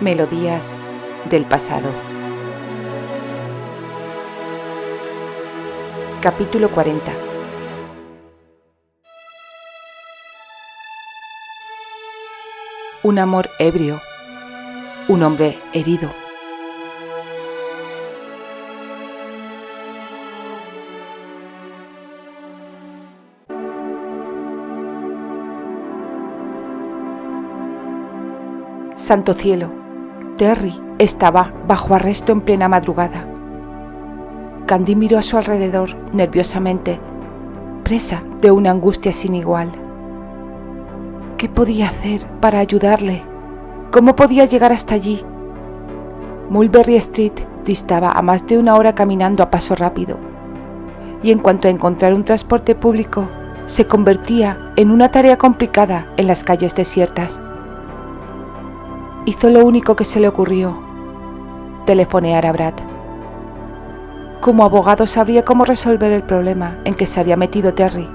Melodías del pasado. Capítulo 40. Un amor ebrio. Un hombre herido. Santo cielo, Terry estaba bajo arresto en plena madrugada. Candy miró a su alrededor nerviosamente, presa de una angustia sin igual. ¿Qué podía hacer para ayudarle? ¿Cómo podía llegar hasta allí? Mulberry Street distaba a más de una hora caminando a paso rápido, y en cuanto a encontrar un transporte público, se convertía en una tarea complicada en las calles desiertas. Hizo lo único que se le ocurrió: telefonear a Brad. Como abogado sabría cómo resolver el problema en que se había metido Terry,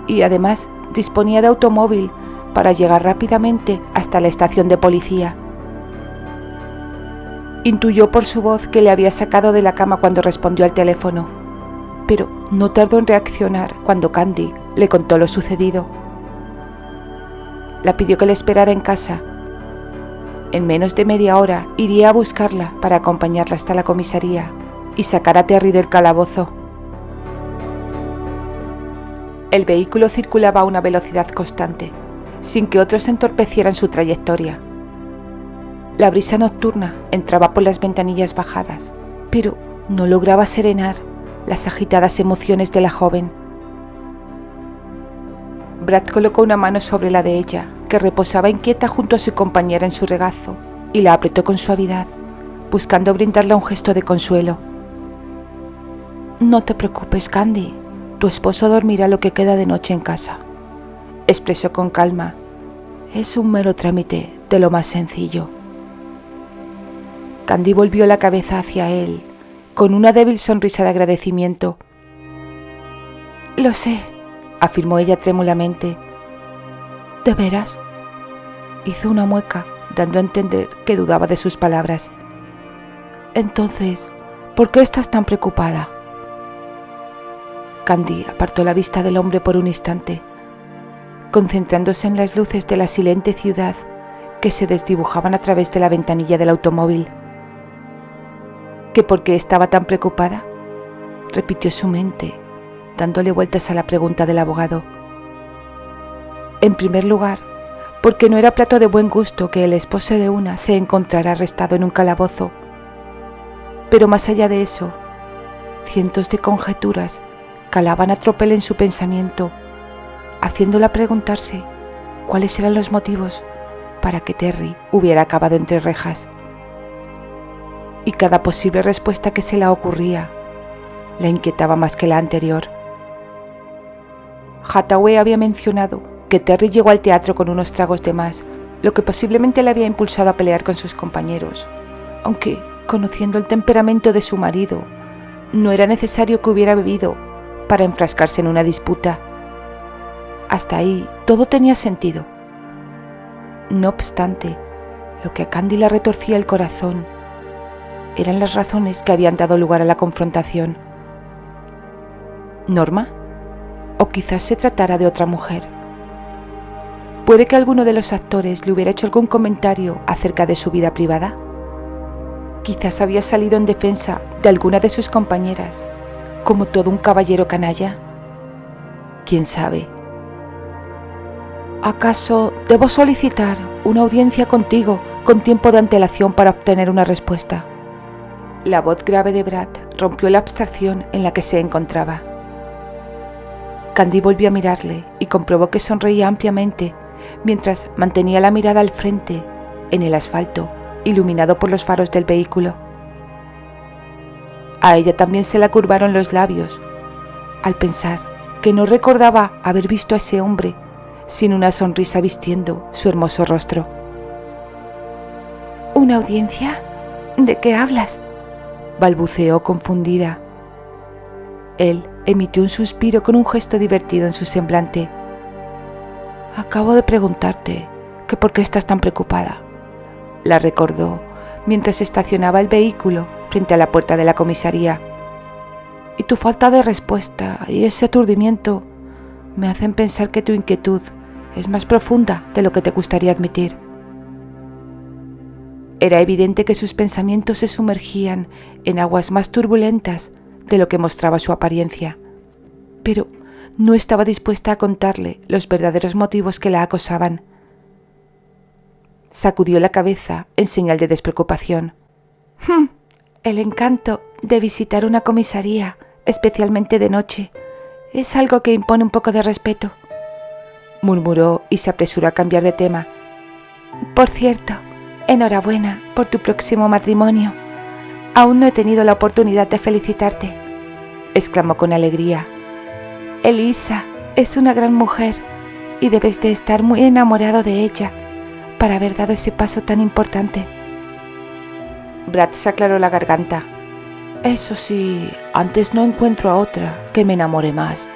y además disponía de automóvil para llegar rápidamente hasta la estación de policía. Intuyó por su voz que le había sacado de la cama cuando respondió al teléfono, pero no tardó en reaccionar cuando Candy le contó lo sucedido. La pidió que le esperara en casa. En menos de media hora iría a buscarla para acompañarla hasta la comisaría y sacar a Terry del calabozo. El vehículo circulaba a una velocidad constante, sin que otros entorpecieran su trayectoria. La brisa nocturna entraba por las ventanillas bajadas, pero no lograba serenar las agitadas emociones de la joven. Brad colocó una mano sobre la de ella, que reposaba inquieta junto a su compañera en su regazo, y la apretó con suavidad, buscando brindarle un gesto de consuelo. «No te preocupes, Candy, tu esposo dormirá lo que queda de noche en casa», expresó con calma. «Es un mero trámite de lo más sencillo». Candy volvió la cabeza hacia él, con una débil sonrisa de agradecimiento. «Lo sé», afirmó ella trémulamente. «¿De veras?». Hizo una mueca, dando a entender que dudaba de sus palabras. «Entonces, ¿por qué estás tan preocupada?». Candy apartó la vista del hombre por un instante, concentrándose en las luces de la silente ciudad que se desdibujaban a través de la ventanilla del automóvil. ¿Que por qué estaba tan preocupada?, repitió su mente, dándole vueltas a la pregunta del abogado. En primer lugar, porque no era plato de buen gusto que el esposo de una se encontrara arrestado en un calabozo. Pero más allá de eso, cientos de conjeturas calaban a tropel en su pensamiento, haciéndola preguntarse cuáles eran los motivos para que Terry hubiera acabado entre rejas. Y cada posible respuesta que se le ocurría la inquietaba más que la anterior. Hathaway había mencionado que Terry llegó al teatro con unos tragos de más, lo que posiblemente le había impulsado a pelear con sus compañeros, aunque, conociendo el temperamento de su marido, no era necesario que hubiera bebido para enfrascarse en una disputa. Hasta ahí todo tenía sentido. No obstante, lo que a Candy le retorcía el corazón eran las razones que habían dado lugar a la confrontación. ¿Norma? ¿O quizás se tratara de otra mujer? ¿Puede que alguno de los actores le hubiera hecho algún comentario acerca de su vida privada? Quizás había salido en defensa de alguna de sus compañeras, como todo un caballero canalla. ¿Quién sabe? ¿Acaso debo solicitar una audiencia contigo con tiempo de antelación para obtener una respuesta? La voz grave de Brad rompió la abstracción en la que se encontraba. Candy volvió a mirarle y comprobó que sonreía ampliamente mientras mantenía la mirada al frente, en el asfalto, iluminado por los faros del vehículo. A ella también se le curvaron los labios, al pensar que no recordaba haber visto a ese hombre sin una sonrisa vistiendo su hermoso rostro. ¿Una audiencia? ¿De qué hablas?, balbuceó confundida. Él emitió un suspiro con un gesto divertido en su semblante. Acabo de preguntarte que por qué estás tan preocupada, la recordó mientras estacionaba el vehículo frente a la puerta de la comisaría. Y tu falta de respuesta y ese aturdimiento me hacen pensar que tu inquietud es más profunda de lo que te gustaría admitir. Era evidente que sus pensamientos se sumergían en aguas más turbulentas de lo que mostraba su apariencia, pero no estaba dispuesta a contarle los verdaderos motivos que la acosaban. Sacudió la cabeza en señal de despreocupación. El encanto de visitar una comisaría, especialmente de noche, es algo que impone un poco de respeto, murmuró y se apresuró a cambiar de tema. Por cierto, enhorabuena por tu próximo matrimonio. Aún no he tenido la oportunidad de felicitarte, exclamó con alegría. Elisa es una gran mujer y debes de estar muy enamorado de ella para haber dado ese paso tan importante. Brad se aclaró la garganta. Eso sí, antes no encuentro a otra que me enamore más,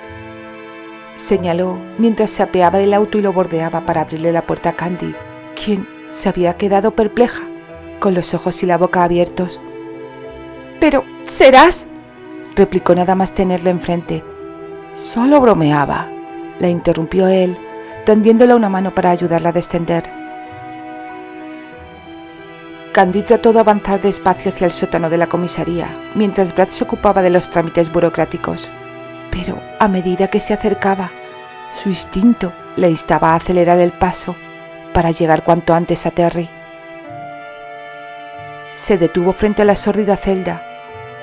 señaló mientras se apeaba del auto y lo bordeaba para abrirle la puerta a Candy, quien se había quedado perpleja, con los ojos y la boca abiertos. «¿Pero serás?», replicó nada más tenerle enfrente. «Solo bromeaba», la interrumpió él, tendiéndole una mano para ayudarla a descender. Candy trató de avanzar despacio hacia el sótano de la comisaría, mientras Brad se ocupaba de los trámites burocráticos. Pero a medida que se acercaba, su instinto le instaba a acelerar el paso para llegar cuanto antes a Terry. Se detuvo frente a la sórdida celda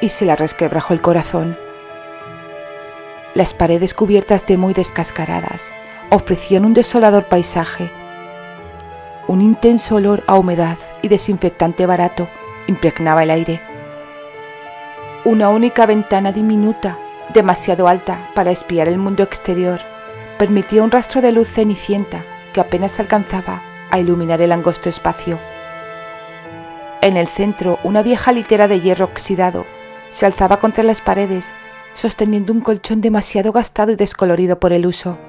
y se la resquebrajó el corazón. Las paredes cubiertas de muy descascaradas ofrecían un desolador paisaje. Un intenso olor a humedad y desinfectante barato impregnaba el aire. Una única ventana diminuta, demasiado alta para espiar el mundo exterior, permitía un rastro de luz cenicienta que apenas alcanzaba a iluminar el angosto espacio. En el centro, una vieja litera de hierro oxidado se alzaba contra las paredes, sosteniendo un colchón demasiado gastado y descolorido por el uso.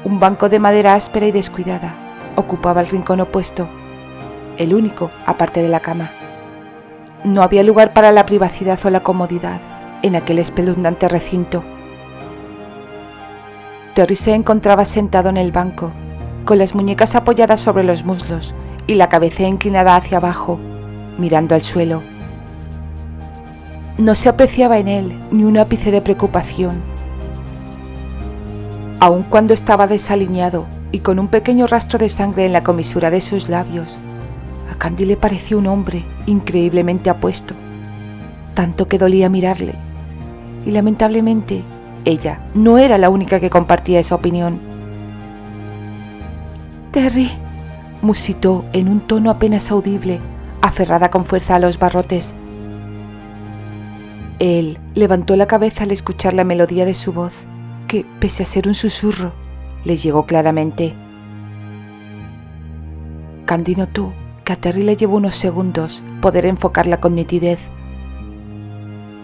Un banco de madera áspera y descuidada ocupaba el rincón opuesto, el único aparte de la cama. No había lugar para la privacidad o la comodidad en aquel espeluznante recinto. Terry se encontraba sentado en el banco, con las muñecas apoyadas sobre los muslos y la cabeza inclinada hacia abajo, mirando al suelo. No se apreciaba en él ni un ápice de preocupación. Aun cuando estaba desaliñado y con un pequeño rastro de sangre en la comisura de sus labios, a Candy le pareció un hombre increíblemente apuesto, tanto que dolía mirarle, y lamentablemente ella no era la única que compartía esa opinión. «Terry», musitó en un tono apenas audible, aferrada con fuerza a los barrotes. Él levantó la cabeza al escuchar la melodía de su voz, que, pese a ser un susurro, le llegó claramente. Candy notó que a Terry le llevó unos segundos poder enfocarla con nitidez.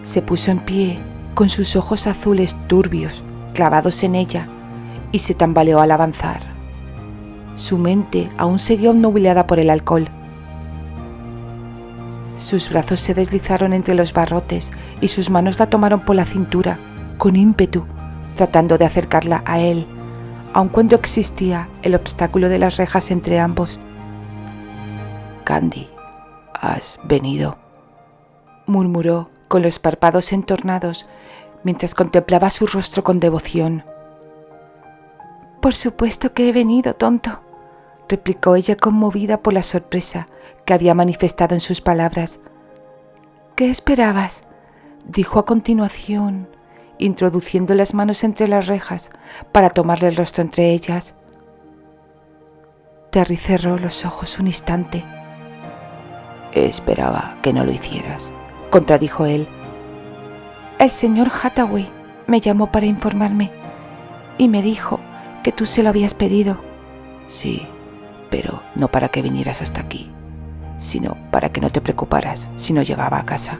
Se puso en pie, con sus ojos azules turbios clavados en ella, y se tambaleó al avanzar. Su mente aún seguía obnubilada por el alcohol. Sus brazos se deslizaron entre los barrotes y sus manos la tomaron por la cintura, con ímpetu, tratando de acercarla a él, aun cuando existía el obstáculo de las rejas entre ambos. «Candy, has venido», murmuró con los párpados entornados mientras contemplaba su rostro con devoción. «Por supuesto que he venido, tonto», replicó ella conmovida por la sorpresa que había manifestado en sus palabras. «¿Qué esperabas?», dijo a continuación, introduciendo las manos entre las rejas para tomarle el rostro entre ellas. Terry cerró los ojos un instante. «Esperaba que no lo hicieras», contradijo él. «El señor Hathaway me llamó para informarme y me dijo que tú se lo habías pedido». «Sí, pero no para que vinieras hasta aquí, sino para que no te preocuparas si no llegaba a casa».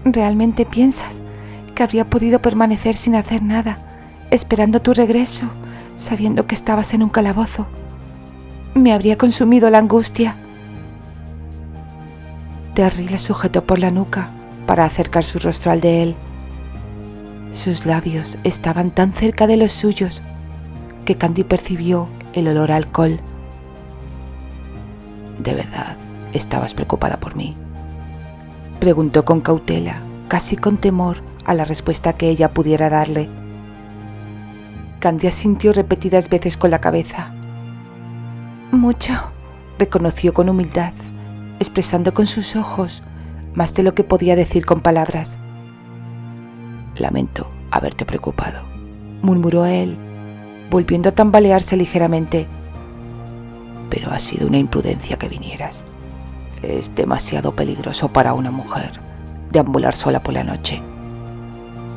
«¿Realmente piensas que habría podido permanecer sin hacer nada, esperando tu regreso, sabiendo que estabas en un calabozo? Me habría consumido la angustia». Terry la sujetó por la nuca para acercar su rostro al de él. Sus labios estaban tan cerca de los suyos que Candy percibió el olor a alcohol. ¿De verdad estabas preocupada por mí?, preguntó con cautela, casi con temor a la respuesta que ella pudiera darle. Candy asintió repetidas veces con la cabeza. Mucho, reconoció con humildad, expresando con sus ojos más de lo que podía decir con palabras. Lamento haberte preocupado, murmuró él, volviendo a tambalearse ligeramente. Pero ha sido una imprudencia que vinieras. Es demasiado peligroso para una mujer deambular sola por la noche,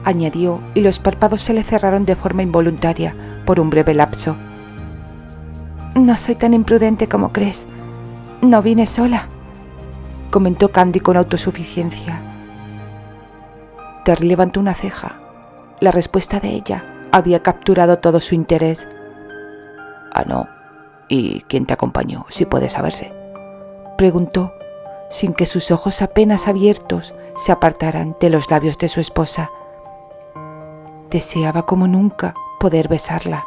añadió, y los párpados se le cerraron de forma involuntaria por un breve lapso. No soy tan imprudente como crees. No vine sola, comentó Candy con autosuficiencia. Terry levantó una ceja. La respuesta de ella había capturado todo su interés. Ah, no. ¿Y quién te acompañó, si puede saberse?, preguntó, sin que sus ojos apenas abiertos se apartaran de los labios de su esposa. Deseaba como nunca poder besarla.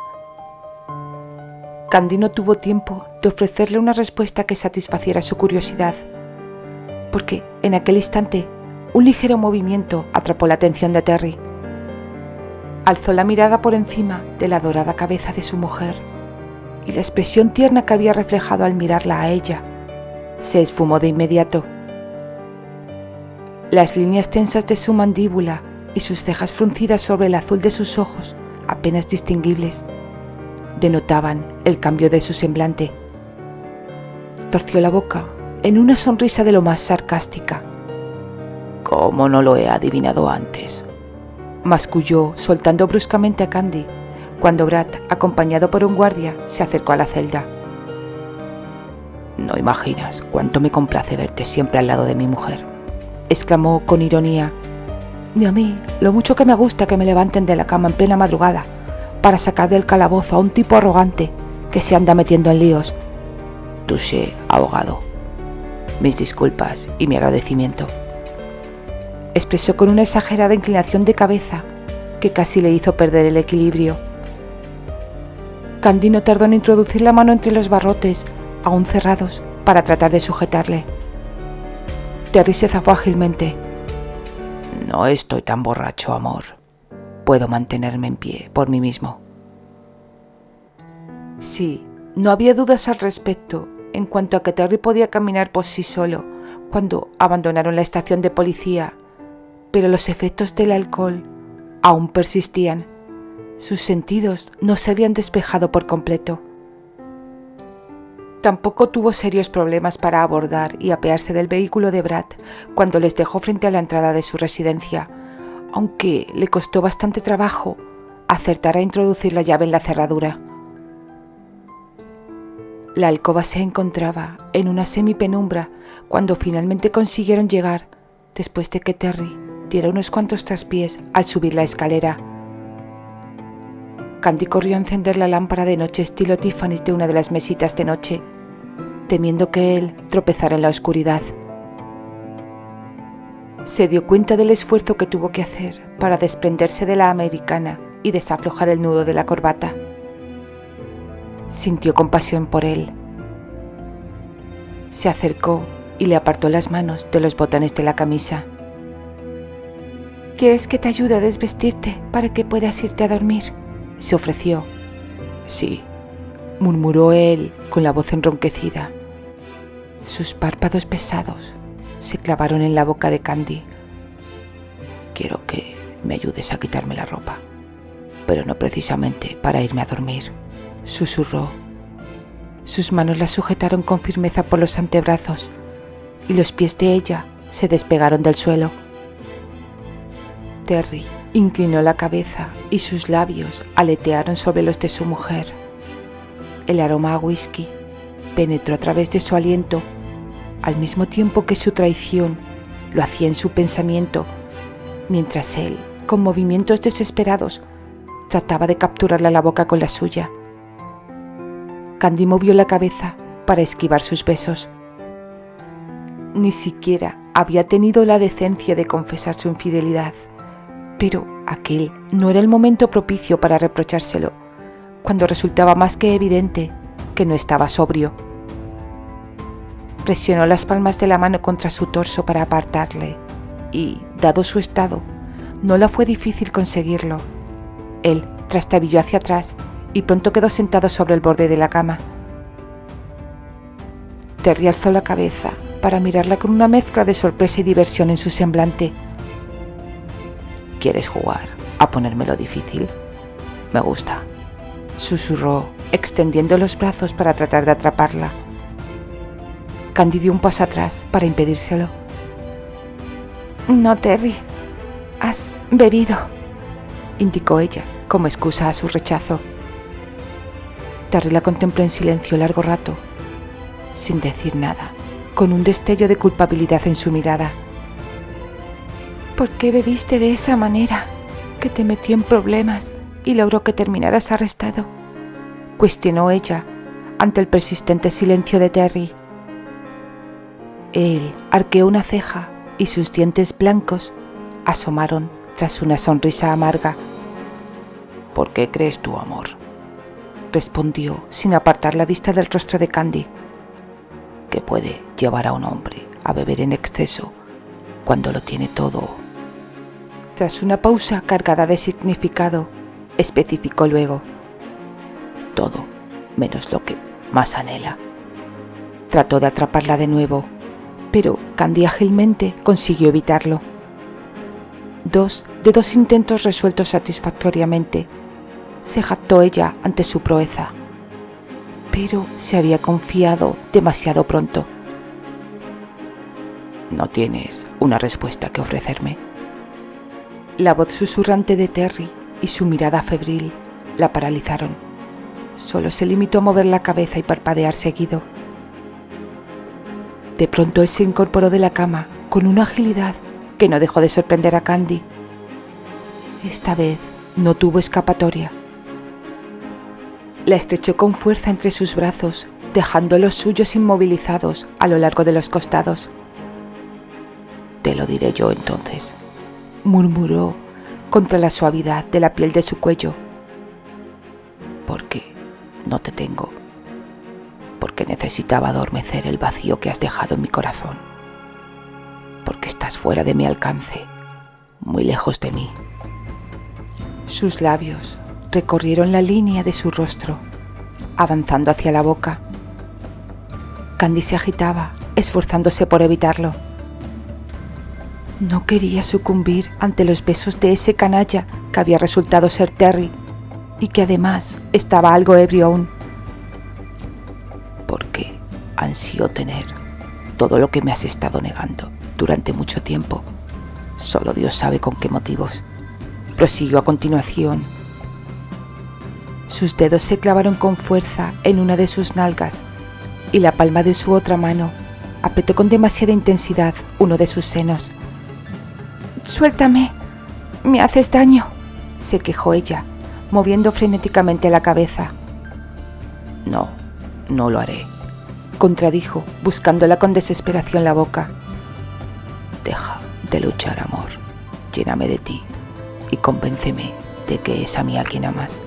Candy no tuvo tiempo de ofrecerle una respuesta que satisfaciera su curiosidad, porque en aquel instante un ligero movimiento atrapó la atención de Terry. Alzó la mirada por encima de la dorada cabeza de su mujer, y la expresión tierna que había reflejado al mirarla a ella se esfumó de inmediato. Las líneas tensas de su mandíbula y sus cejas fruncidas sobre el azul de sus ojos, apenas distinguibles, denotaban el cambio de su semblante. Torció la boca en una sonrisa de lo más sarcástica. ¿Cómo no lo he adivinado antes?, masculló, soltando bruscamente a Candy, cuando Brad, acompañado por un guardia, se acercó a la celda. No imaginas cuánto me complace verte siempre al lado de mi mujer, exclamó con ironía. Ni a mí lo mucho que me gusta que me levanten de la cama en plena madrugada para sacar del calabozo a un tipo arrogante que se anda metiendo en líos. Touché, abogado. Mis disculpas y mi agradecimiento, expresó con una exagerada inclinación de cabeza que casi le hizo perder el equilibrio. Candy no tardó en introducir la mano entre los barrotes, aún cerrados, para tratar de sujetarle. Terry se zafó ágilmente. No estoy tan borracho, amor. Puedo mantenerme en pie por mí mismo. Sí, no había dudas al respecto en cuanto a que Terry podía caminar por sí solo cuando abandonaron la estación de policía, pero los efectos del alcohol aún persistían. Sus sentidos no se habían despejado por completo. Tampoco tuvo serios problemas para abordar y apearse del vehículo de Brad cuando les dejó frente a la entrada de su residencia, aunque le costó bastante trabajo acertar a introducir la llave en la cerradura. La alcoba se encontraba en una semipenumbra cuando finalmente consiguieron llegar, después de que Terry diera unos cuantos traspiés al subir la escalera. Candy corrió a encender la lámpara de noche estilo Tiffany's de una de las mesitas de noche, temiendo que él tropezara en la oscuridad. Se dio cuenta del esfuerzo que tuvo que hacer para desprenderse de la americana y desaflojar el nudo de la corbata. Sintió compasión por él. Se acercó y le apartó las manos de los botones de la camisa. ¿Quieres que te ayude a desvestirte para que puedas irte a dormir?, se ofreció. Sí, murmuró él con la voz enronquecida. Sus párpados pesados se clavaron en la boca de Candy. Quiero que me ayudes a quitarme la ropa, pero no precisamente para irme a dormir, susurró. Sus manos la sujetaron con firmeza por los antebrazos y los pies de ella se despegaron del suelo. Terry inclinó la cabeza y sus labios aletearon sobre los de su mujer. El aroma a whisky penetró a través de su aliento, al mismo tiempo que su traición lo hacía en su pensamiento, mientras él, con movimientos desesperados, trataba de capturarla la boca con la suya. Candy movió la cabeza para esquivar sus besos. Ni siquiera había tenido la decencia de confesar su infidelidad, pero aquel no era el momento propicio para reprochárselo, cuando resultaba más que evidente que no estaba sobrio. Presionó las palmas de la mano contra su torso para apartarle, y, dado su estado, no le fue difícil conseguirlo. Él trastabilló hacia atrás y pronto quedó sentado sobre el borde de la cama. Terry alzó la cabeza para mirarla con una mezcla de sorpresa y diversión en su semblante. ¿Quieres jugar a ponérmelo difícil? Me gusta, susurró, extendiendo los brazos para tratar de atraparla. Candy dio un paso atrás para impedírselo. No, Terry, has bebido, indicó ella, como excusa a su rechazo. Terry la contempló en silencio largo rato, sin decir nada, con un destello de culpabilidad en su mirada. ¿Por qué bebiste de esa manera, que te metió en problemas y logró que terminaras arrestado?, cuestionó ella ante el persistente silencio de Terry. Él arqueó una ceja y sus dientes blancos asomaron tras una sonrisa amarga. ¿Por qué crees tú, amor?, respondió sin apartar la vista del rostro de Candy. ¿Qué puede llevar a un hombre a beber en exceso cuando lo tiene todo? Tras una pausa cargada de significado, especificó luego: todo, menos lo que más anhela. Trató de atraparla de nuevo, pero Candy ágilmente consiguió evitarlo. Dos intentos resueltos satisfactoriamente, se jactó ella ante su proeza, pero se había confiado demasiado pronto. ¿No tienes una respuesta que ofrecerme? La voz susurrante de Terry y su mirada febril la paralizaron. Solo se limitó a mover la cabeza y parpadear seguido. De pronto él se incorporó de la cama con una agilidad que no dejó de sorprender a Candy. Esta vez no tuvo escapatoria. La estrechó con fuerza entre sus brazos, dejando los suyos inmovilizados a lo largo de los costados. Te lo diré yo entonces, murmuró contra la suavidad de la piel de su cuello. Porque no te tengo. Porque necesitaba adormecer el vacío que has dejado en mi corazón. Porque estás fuera de mi alcance, muy lejos de mí. Sus labios recorrieron la línea de su rostro, avanzando hacia la boca. Candy se agitaba, esforzándose por evitarlo. No quería sucumbir ante los besos de ese canalla que había resultado ser Terry y que además estaba algo ebrio aún. Porque ansío tener todo lo que me has estado negando durante mucho tiempo. Solo Dios sabe con qué motivos. Prosiguió a continuación. Sus dedos se clavaron con fuerza en una de sus nalgas y la palma de su otra mano apretó con demasiada intensidad uno de sus senos. «Suéltame, me haces daño», se quejó ella, moviendo frenéticamente la cabeza. No lo haré, contradijo, buscándola con desesperación la boca. Deja de luchar, amor, lléname de ti y convénceme de que es a mí a quien amas.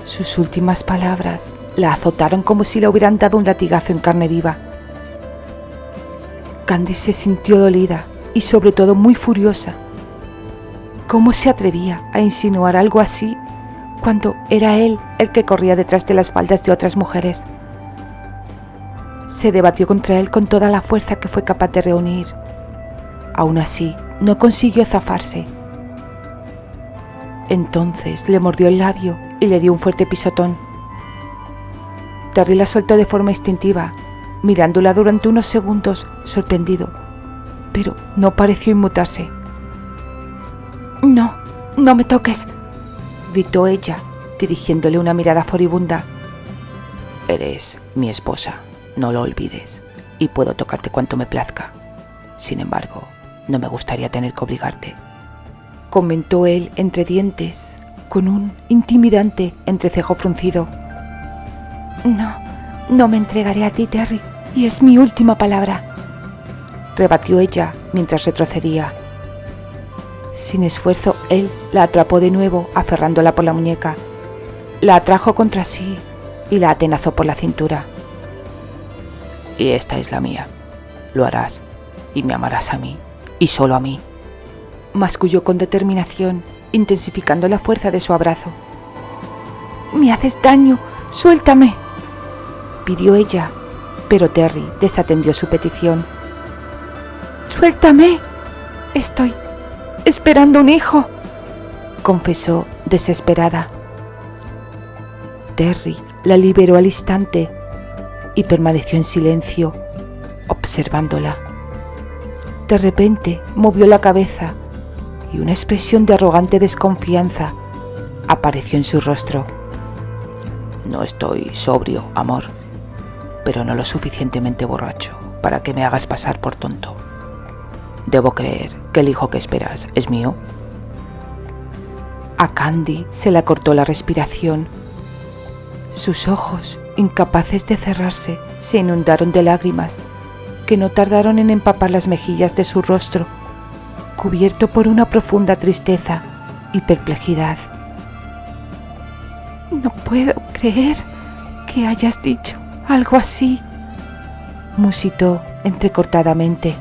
Sus últimas palabras la azotaron como si le hubieran dado un latigazo en carne viva. Candy se sintió dolida y sobre todo muy furiosa. ¿Cómo se atrevía a insinuar algo así cuando era él el que corría detrás de las faldas de otras mujeres? Se debatió contra él con toda la fuerza que fue capaz de reunir. Aún así, no consiguió zafarse. Entonces le mordió el labio y le dio un fuerte pisotón. Terry la soltó de forma instintiva, mirándola durante unos segundos sorprendido, pero no pareció inmutarse. No me toques», gritó ella, dirigiéndole una mirada furibunda. Eres mi esposa, no lo olvides, y puedo tocarte cuanto me plazca. Sin embargo, no me gustaría tener que obligarte, comentó él entre dientes, con un intimidante entrecejo fruncido. No me entregaré a ti, Terry, y es mi última palabra, rebatió ella mientras retrocedía. Sin esfuerzo, él la atrapó de nuevo, aferrándola por la muñeca. La atrajo contra sí y la atenazó por la cintura. Y esta es la mía. Lo harás y me amarás a mí, y solo a mí. Masculló con determinación, intensificando la fuerza de su abrazo. «Me haces daño, suéltame», pidió ella, pero Terry desatendió su petición. «Suéltame, estoy esperando un hijo», confesó desesperada. Terry la liberó al instante y permaneció en silencio, observándola. De repente movió la cabeza y una expresión de arrogante desconfianza apareció en su rostro. «No estoy sobrio, amor, pero no lo suficientemente borracho para que me hagas pasar por tonto. ¿Debo creer que el hijo que esperas es mío?» A Candy se le cortó la respiración. Sus ojos, incapaces de cerrarse, se inundaron de lágrimas que no tardaron en empapar las mejillas de su rostro, cubierto por una profunda tristeza y perplejidad. «No puedo creer que hayas dicho algo así», musitó entrecortadamente.